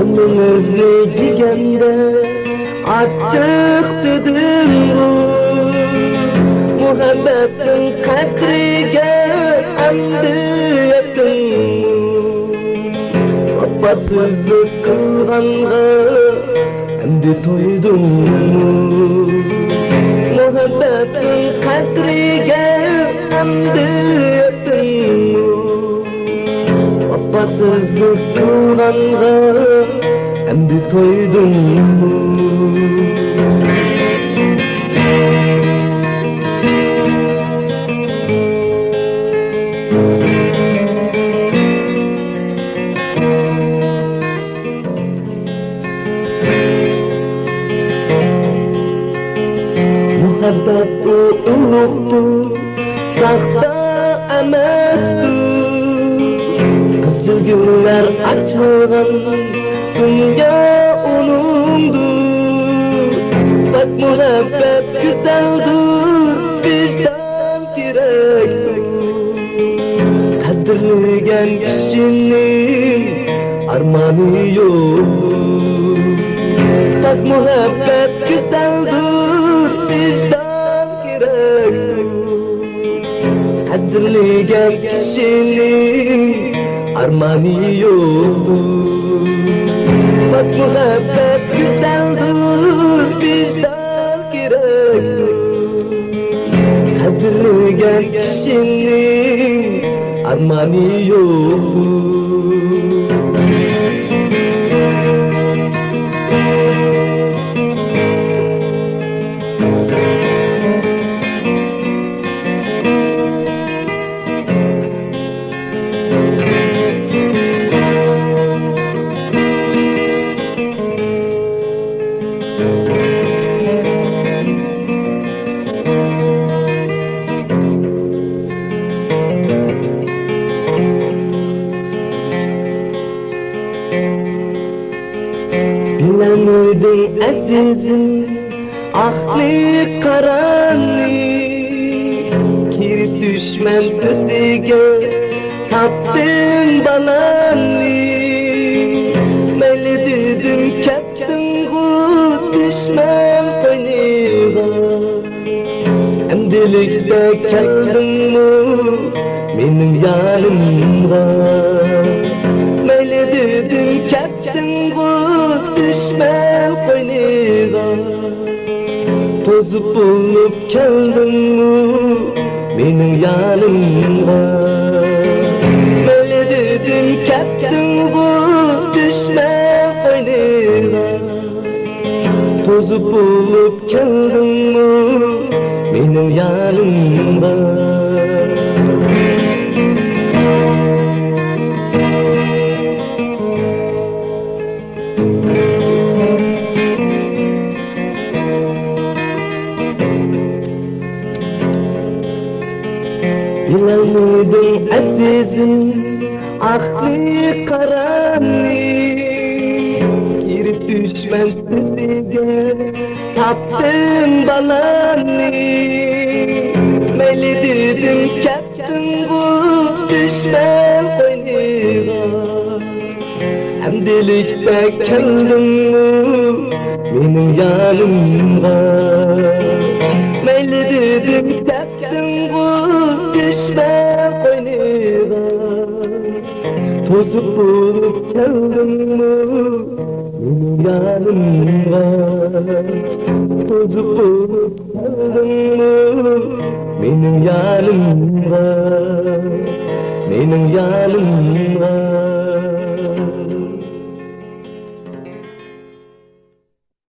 Alnınızı degende açık dedim bu muhabbetin kadriga endi yetdim vafasızlık kılganga endi toydum muhabbetin kadriga endi yetdim vafasızlık kılganga endi toydum muhabbet ulug'dur, saxta emasku. Qizil gullar açılgan dünya onundur. Bak muhabbet güzeldir, vicdan kerekdir. Qadrlagan kişinin armanı yoktur. Bak muhabbet güzeldir, vicdan kerekdir. Qadrlagan kişinin armanı yoktur. Bak muhabbet güzeldir, vicdan kerektir. Qadrlagan kişinin armanı yoktur. Bilemedin azizim aklı karanlık kirip düşmem sözüge kaptın balanı meyli dedim kaptın bu düşmem koyniga emdilikte keldin mu benim yanımda meyli dedim kaptın bu düşmem koyniga tozup bulup keldin mu benim yanımda böyle dedim kaptın bu düşmem koyniga tozup bulup keldin mu benim yanımda Bilemedin azizim aklı karanlık girip düşmem sözüge taptın balanı meyli dedim kaptın bu düşmem koyniga emdilikte keldin mu benim yanımda meyli dedim kaptın bu düşmem koyniga tozup bulup keldin mu benim yanımda tozup bulup keldin mu benim yanımda benim yanımda